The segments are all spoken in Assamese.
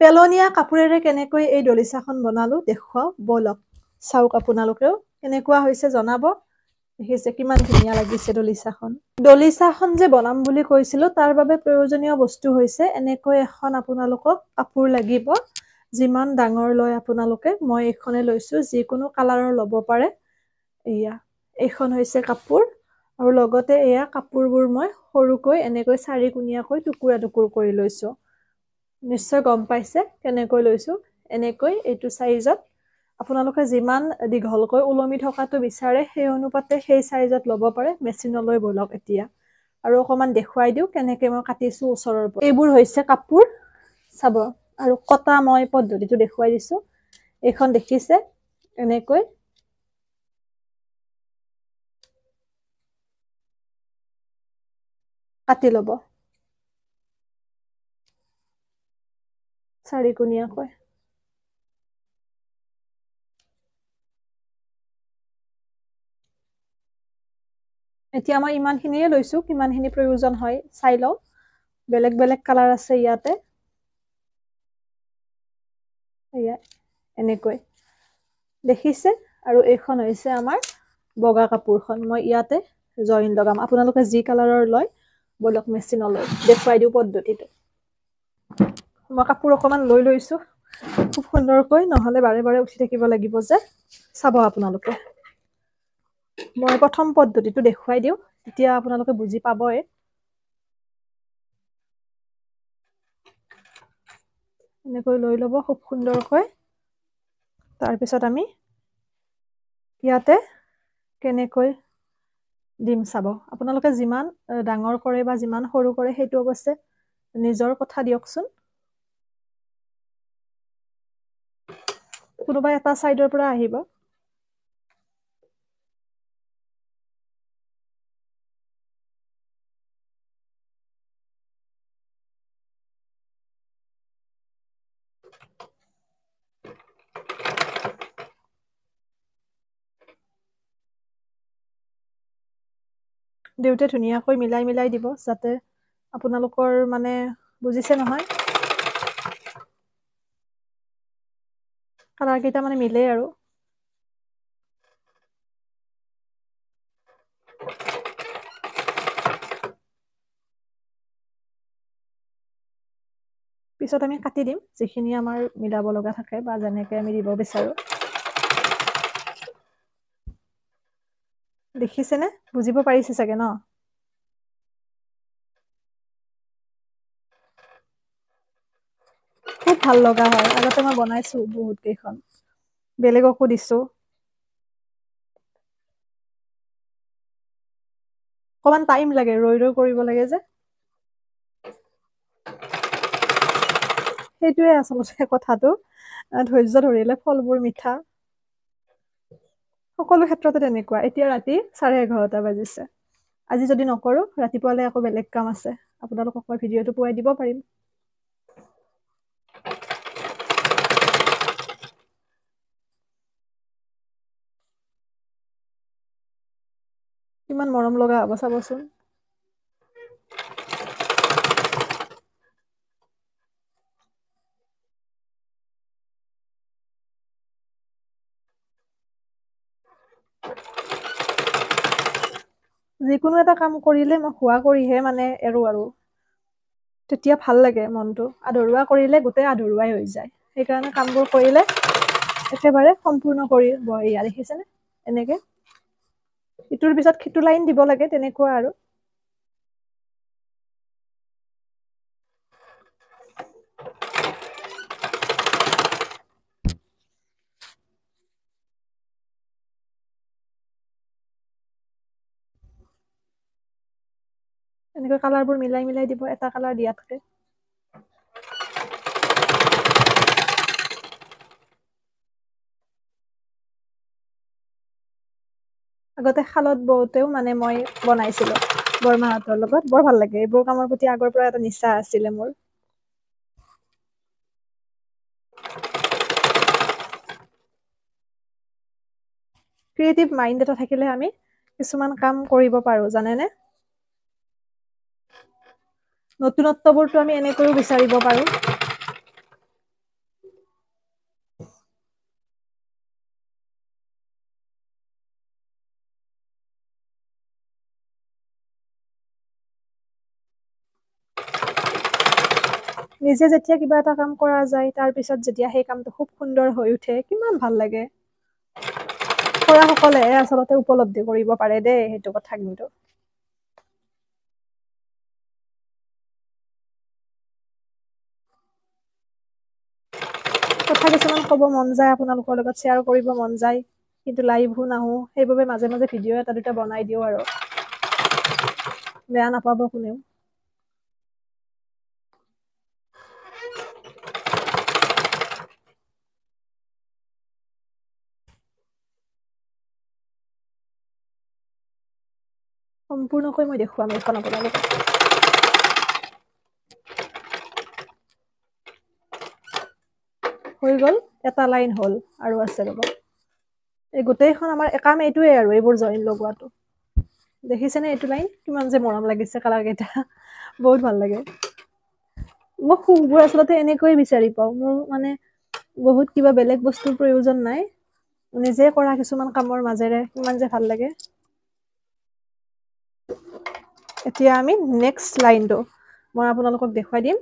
পেলনীয়া কাপোৰেৰে কেনেকৈ এই দলিচাখন বনালো দেখুৱাও বলক চাওক আপোনালোকেও কেনেকুৱা হৈছে জনাব দেখিছে কিমান ধুনীয়া লাগিছে দলিচাখন যে বনাম বুলি কৈছিলো তাৰ বাবে প্ৰয়োজনীয় বস্তু হৈছে এনেকৈ এখন আপোনালোকক কাপোৰ লাগিব যিমান ডাঙৰ লয় আপোনালোকে মই এখনে লৈছো যিকোনো কালাৰৰ ল'ব পাৰে এয়া এখন হৈছে কাপোৰ আৰু লগতে এয়া কাপোৰবোৰ মই সৰুকৈ এনেকৈ চাৰিকুণীয়াকৈ টুকুৰা টুকুৰ কৰি লৈছো নিশ্চয় গম পাইছে কেনেকৈ লৈছো এনেকৈ এইটো সাইজত আপোনালোকে যিমান দীঘলকৈ উলমি থকাটো বিচাৰে সেই অনুপাতে সেই সাইজত ল'ব পাৰে মেচিনলৈ বলক এতিয়া আৰু অকমান দেখুৱাই দিও কেনেকৈ মই কাটিছো ওচৰৰ পৰা এইবোৰ হৈছে কাপোৰ চাব আৰু কটা মই পদ্ধতিটো দেখুৱাই দিছো এখন দেখিছে এনেকৈ কাটি ল'ব চাৰিকুণীয়াকৈ এতিয়া মই ইমানখিনিয়ে লৈছো কিমানখিনি প্ৰয়োজন হয় চাই লও বেলেগ বেলেগ কালাৰ আছে ইয়াতে এয়া এনেকৈ দেখিছে আৰু এইখন হৈছে আমাৰ বগা কাপোৰখন মই ইয়াতে জইন লগাম আপোনালোকে যি কালাৰৰ লয় বলক মেচিনলৈ দেখুৱাই দিও পদ্ধতিটো মই কাপোৰ অকমান লৈ লৈছো খুব সুন্দৰকৈ নহলে বাৰে বাৰে উঠি থাকিব লাগিব যে চাব আপোনালোকে মই প্ৰথম পদ্ধতিটো দেখুৱাই দিও এতিয়া আপোনালোকে বুজি পাবই এনেকৈ লৈ লব খুব সুন্দৰকৈ তাৰ পিছত আমি ইয়াতে কেনেকৈ দিম চাব আপোনালোকে যিমান ডাঙৰ কৰে বা যিমান সৰু কৰে সেইটো অৱশ্যে নিজৰ কথা দিয়কচোন কোনোবা এটা সাইডৰ পৰা আহিব দেউতে ধুনীয়াকৈ মিলাই মিলাই দিব যাতে আপোনালোকৰ মানে বুজিছে নহয় কালাৰ কেইটা মানে মিলে আৰু পিছত আমি কাটি দিম যিখিনি আমাৰ মিলাব লগা থাকে বা যেনেকৈ আমি দিব বিচাৰো দেখিছেনে বুজিব পাৰিছে চাগে ন খুব ভাল লগা হয় আগতে মই বনাইছো বহুত কেইখন বেলেগকো দিছো অকমান টাইম লাগে ৰৈ ৰৈ কৰিব লাগে যে সেইটোৱে আচলতে কথাটো ধৈৰ্য ধৰিলে ফলবোৰ মিঠা সকলো ক্ষেত্ৰতে তেনেকুৱা এতিয়া ৰাতি 11:30 বাজিছে আজি যদি নকৰো ৰাতিপুৱালে আকৌ বেলেগ কাম আছে আপোনালোকক মই ভিডিঅটো পুৱাই দিব পাৰিম কিমান মৰম লগা হ'ব চাবচোন যিকোনো এটা কাম কৰিলে মই হুৱা কৰিহে মানে এৰো আৰু তেতিয়া ভাল লাগে মনটো আধৰুৱা কৰিলে গোটেই আধৰুৱাই হৈ যায় সেইকাৰণে কামবোৰ কৰিলে একেবাৰে সম্পূৰ্ণ কৰি বঢ়িয়া দেখিছেনে এনেকে ইটোৰ পিছত খিটো লাইন দিব লাগে তেনেকুৱা আৰু এনেকৈ কালাৰবোৰ মিলাই মিলাই দিব এটা কালাৰ দিয়াতকে আগতে খালত বওতেও মানে মই বনাইছিলো বৰমাহঁতৰ লগত বৰ ভাল লাগে এইবোৰ কামৰ প্ৰতি আগৰ পৰা এটা নিচা আছিলে মোৰ ক্ৰিয়েটিভ মাইণ্ড এটা থাকিলে আমি কিছুমান কাম কৰিব পাৰো জানেনে নতুনত্ববোৰটো আমি এনেকৈও বিচাৰিব পাৰো নিজে যেতিয়া কিবা এটা কাম কৰা যায় তাৰ পিছত যেতিয়া সেই কামটো খুব সুন্দৰ হৈ উঠে কিমান ভাল লাগে কৰা সকলেহে আচলতে উপলব্ধি কৰিব পাৰে দেই সেইটো কথা কিন্তু কথা কিছুমান ক'ব মন যায় আপোনালোকৰ লগত শ্বেয়াৰ কৰিব মন যায় কিন্তু লাইভো নাহো সেইবাবে মাজে মাজে ভিডিঅ' এটা দুটা বনাই দিওঁ আৰু বেয়া নাপাব কোনেও সম্পূৰ্ণকৈ মই দেখুৱাম এইখন আপোনালোকক হৈ গ'ল এটা লাইন হ'ল আৰু আছে ৰ'ব এই গোটেইখন আমাৰ কাম এইটোৱে আৰু এইবোৰ জইন লগোৱাটো দেখিছেনে এইটো লাইন কিমান যে মৰম লাগিছে কালাৰ কেইটা বহুত ভাল লাগে মই খুববোৰ আচলতে এনেকৈয়ে বিচাৰি পাওঁ মোৰ মানে বহুত কিবা বেলেগ বস্তুৰ প্ৰয়োজন নাই নিজে কৰা কিছুমান কামৰ মাজেৰে কিমান যে ভাল লাগে এতিয়া আমি নেক্সট লাইনটো মই আপোনালোকক দেখুৱাই দিম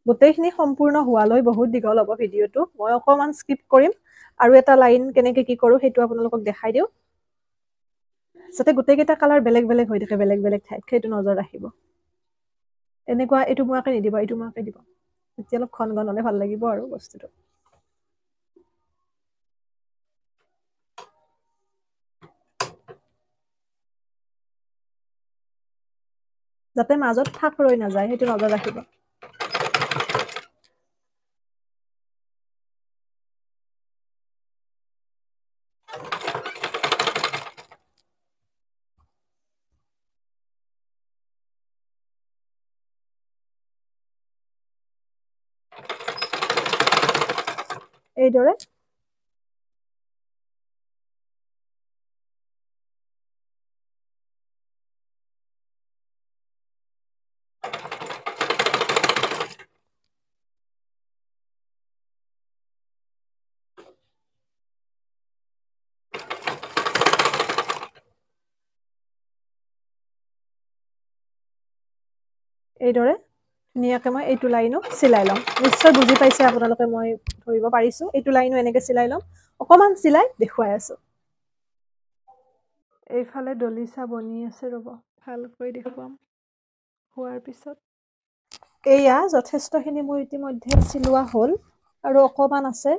গোটেইখিনি সম্পূৰ্ণ হোৱালৈ বহুত দীঘল হ'ব ভিডিঅ'টো মই অকণমান স্কিপ কৰিম আৰু এটা লাইন কেনেকৈ কি কৰোঁ সেইটো আপোনালোকক দেখাই দিওঁ যাতে গোটেইকেইটা কালাৰ বেলেগ বেলেগ হৈ থাকে বেলেগ বেলেগ ঠাইত সেইটো নজৰ ৰাখিব এনেকুৱা এইটো মোৱাকে নিদিব এইটো মোৱাকে দিব তেতিয়া অলপ ঘন ঘন হ'লে ভাল লাগিব আৰু বস্তুটো যাতে মাজত ফাঁক ৰৈ নাযায় সেইটো নজৰ ৰাখিব এইদৰে এইদৰে ধুনীয়াকৈ মই এইটো লাইনো চিলাই ল'ম নিশ্চয় বুজি পাইছে আপোনালোকে মই ধৰিব পাৰিছোঁ এইটো লাইনো এনেকৈ চিলাই ল'ম অকণমান চিলাই দেখুৱাই আছোঁ এইফালে দলিচা বনি আছে ৰ'ব ভালকৈ দেখুৱাম হোৱাৰ পিছত এয়া যথেষ্টখিনি মোৰ ইতিমধ্যে চিলোৱা হ'ল আৰু অকণমান আছে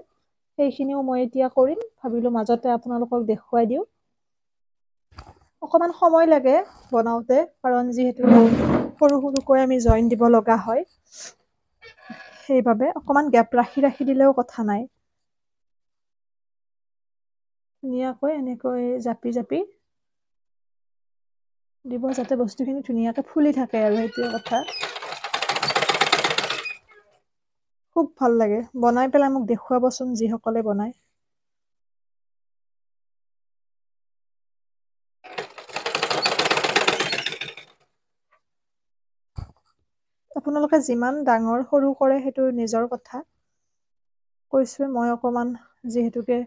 সেইখিনিও মই এতিয়া কৰিম ভাবিলোঁ মাজতে আপোনালোকক দেখুৱাই দিওঁ অকণমান সময় লাগে বনাওঁতে কাৰণ যিহেতু সৰু সৰুকৈ আমি জইন দিব লগা হয় সেইবাবে অকণমান গেপ ৰাখি ৰাখি দিলেও কথা নাই ধুনীয়াকৈ এনেকৈ জাপি জাপি দিব যাতে বস্তুখিনি ধুনীয়াকৈ ফুলি থাকে আৰু সেইটোৱে কথা খুব ভাল লাগে বনাই পেলাই মোক দেখুৱাবচোন যিসকলে বনায় আপোনালোকে যিমান ডাঙৰ সৰু কৰে সেইটো নিজৰ কথা কৈছোৱে মই অকণমান যিহেতুকে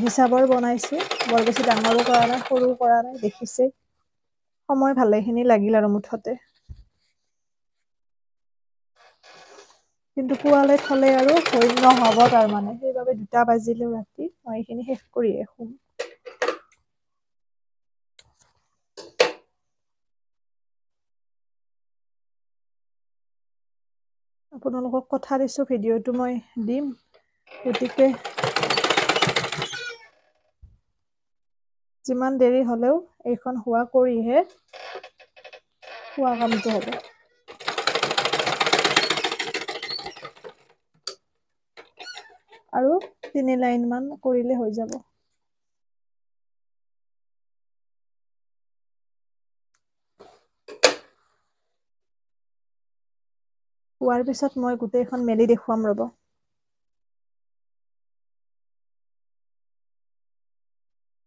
হিচাপৰ বনাইছোঁ বৰ বেছি ডাঙৰো কৰা নাই সৰু কৰা নাই দেখিছে সময় ভালেখিনি লাগিল আৰু মুঠতে কিন্তু পোৱালে থলে আৰু হৈ নহ'ব তাৰমানে সেইবাবে 2টা বাজিলেও ৰাতি মই এইখিনি শেষ কৰিয়ে শুম আপোনালোকক কথা দিছোঁ ভিডিঅ'টো মই দিম গতিকে যিমান দেৰি হ'লেও এইখন হোৱা কৰিহে হোৱা কামটো হ'ব আৰু 3 লাইনমান কৰিলে হৈ যাব হোৱাৰ পিছত মই গোটেইখন মেলি দেখুৱাম ৰ'ব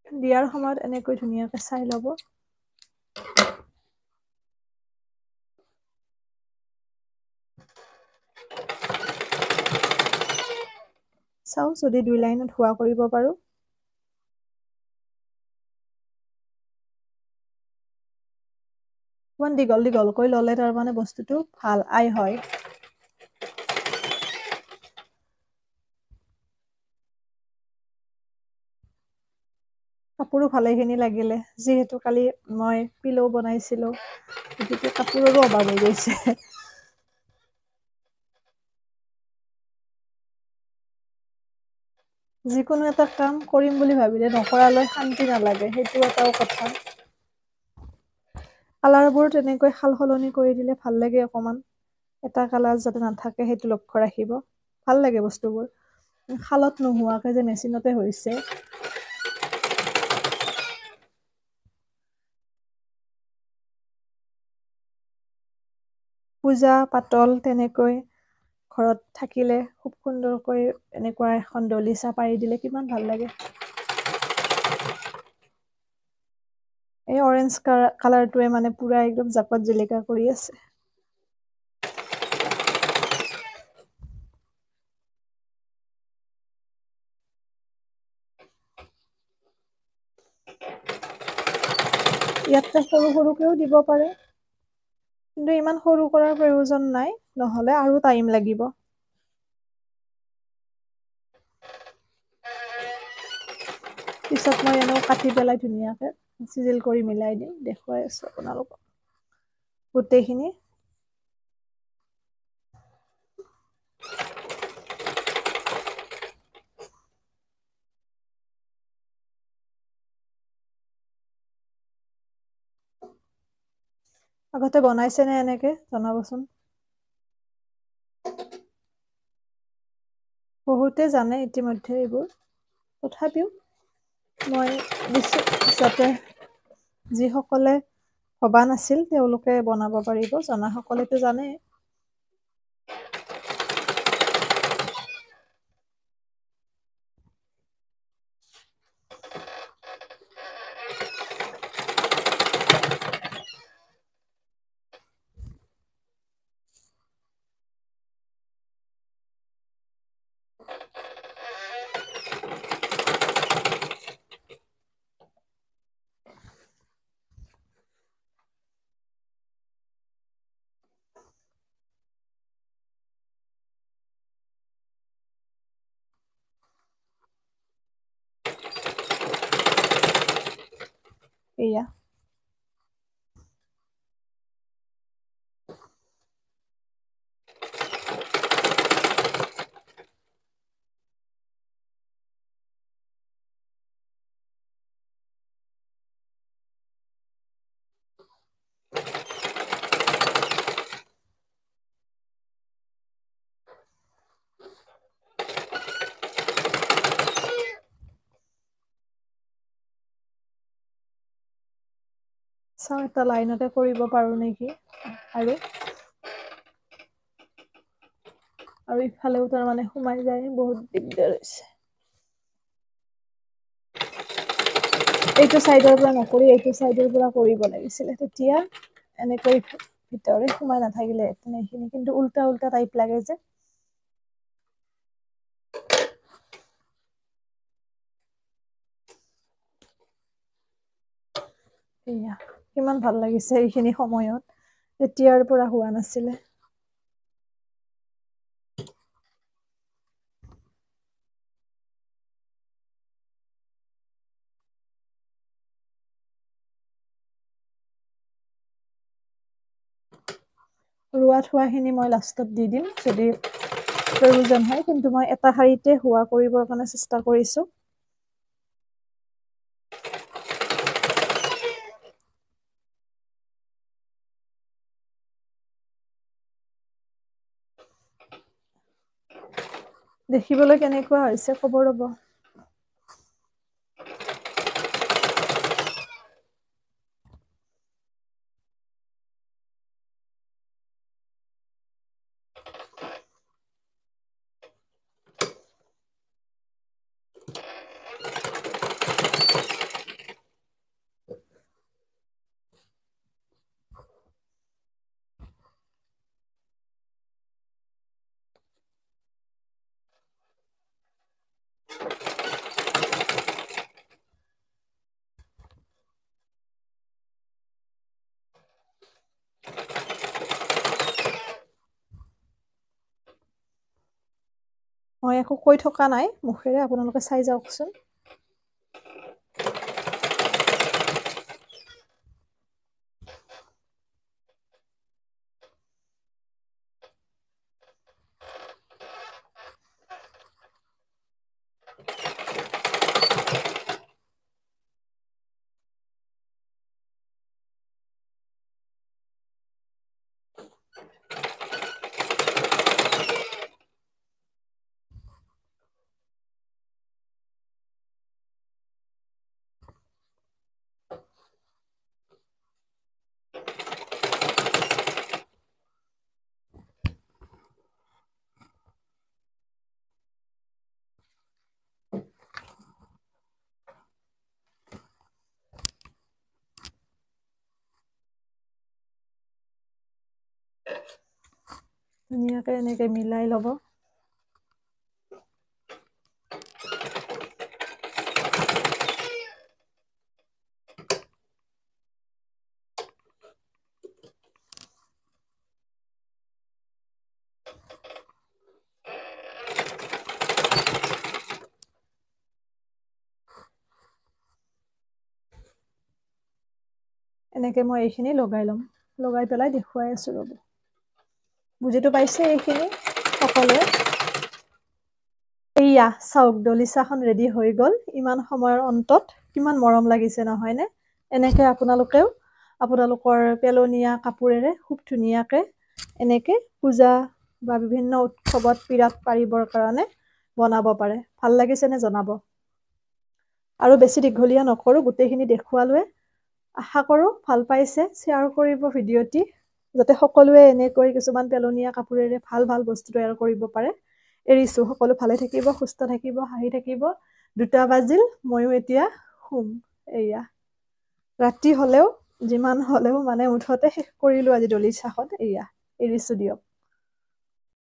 দিয়াৰ সময়ত এনেকৈ ধুনীয়াকৈ চাই ল'ব চাওঁ যদি 2 লাইনত হোৱা কৰিব পাৰোঁ অকণমান দীঘল দীঘলকৈ ল'লে তাৰমানে বস্তুটো ভাল আই হয় কাপোৰো ভালেখিনি লাগিলে, যিহেতু কালি মই পিলো বনাইছিলোঁ, গতিকে কাপোৰৰো অভাৱ হৈ গৈছে। যিকোনো এটা কাম কৰিম বুলি ভাবিলে নকৰালৈ শান্তি নালাগে, সেইটো এটাও কথা। কালাৰবোৰ তেনেকৈ সাল সলনি কৰি দিলে ভাল লাগে অকমান। এটা কালাৰ যাতে নাথাকে সেইটো লক্ষ্য ৰাখিব, ভাল লাগে বস্তুবোৰ। শালত নোহোৱাকে যে মেচিনতে হৈছে। পূজা পাতল তেনেকৈ ঘৰত থাকিলে খুব সুন্দৰকৈ এনেকুৱা এখন দলিচা পাৰি দিলে কিমান ভাল লাগে। এই অৰেঞ্জ কালাৰটোৱে মানে পুৰা একদম জাকত জিলিকা কৰি আছে। ইয়াতে সৰু সৰুকেও দিব পাৰে, কিন্তু ইমান সৰু কৰাৰ প্ৰয়োজন নাই, নহলে আৰু টাইম লাগিব। পিছত মই এনেও কাটি পেলাই ধুনীয়াকে চিজিল কৰি মিলাই দিম, দেখুৱাই আছো আপোনালোকক গোটেইখিনি। আগতে বনাইছেনে এনেকে জনাবচোন। বহুতে জানে ইতিমধ্যে এইবোৰ, তথাপিও মই দিছো যাতে যিসকলে ভবা নাছিল তেওঁলোকে বনাব পাৰিব, জনা সকলেতো জানে। এয়া চাওঁ এটা লাইনতে কৰিব পাৰো নেকি। আৰু ইফালেও তাৰ মানে সোমাই যায়, বহুত দিগদাৰ হৈছে। এইটো চাইডৰ পৰা নকৰি এইটো চাইডৰ পৰা কৰিব লাগিছিলে, তেতিয়া এনেকৈ ভিতৰে সোমাই নাথাকিলে এইখিনি, কিন্তু উল্টা উল্টা টাইপ লাগে যে। এয়া কিমান ভাল লাগিছে এইখিনি সময়ত, তেতিয়াৰ পৰা হোৱা নাছিলে। ৰোৱা থোৱাখিনি মই লাষ্টত দি দিম যদি প্ৰয়োজন হয়, কিন্তু মই এটা শাৰীতে হোৱা কৰিবৰ কাৰণে চেষ্টা কৰিছো। দেখিবলৈ কেনেকুৱা হৈছে খবৰ ৰ'ব। মই একো কৈ থকা নাই, মুখেৰে আপোনালোকে চাই যাওকচোন। ধুনীয়াকৈ এনেকৈ মিলাই ল'ব। এনেকৈ মই এইখিনি লগাই ল'ম, লগাই পেলাই দেখুৱাই আছোঁ ৰ'ব। বুজিতো পাইছে এইখিনি সকলোৱে? এইয়া চাওক দলিচাখন ৰেডি হৈ গ'ল। ইমান সময়ৰ অন্তত কিমান মৰম লাগিছে নহয়নে? এনেকৈ আপোনালোকেও আপোনালোকৰ পেলনীয়া কাপোৰেৰে খুব ধুনীয়াকৈ এনেকৈ পূজা বা বিভিন্ন উৎসৱত পীৰাত পাৰিবৰ কাৰণে বনাব পাৰে। ভাল লাগিছেনে জনাব। আৰু বেছি দীঘলীয়া নকৰোঁ, গোটেইখিনি দেখুৱালোৱে। আশা কৰোঁ ভাল পাইছে। শ্বেয়াৰ কৰিব ভিডিঅ'টি, যাতে সকলোৱে এনেকৈ কিছুমান পেলনীয়া কাপোৰেৰে ভাল ভাল বস্তু তৈয়াৰ কৰিব পাৰে। এৰিছোঁ, সকলো ভালে থাকিব, সুস্থ থাকিব, হাঁহি থাকিব। 2টা বাজিল, ময়ো এতিয়া শুম। এয়া ৰাতি হ'লেও যিমান হ'লেও মানে মুঠতে শেষ কৰিলোঁ আজি দলিচাখন। এয়া এৰিছোঁ দিয়ক।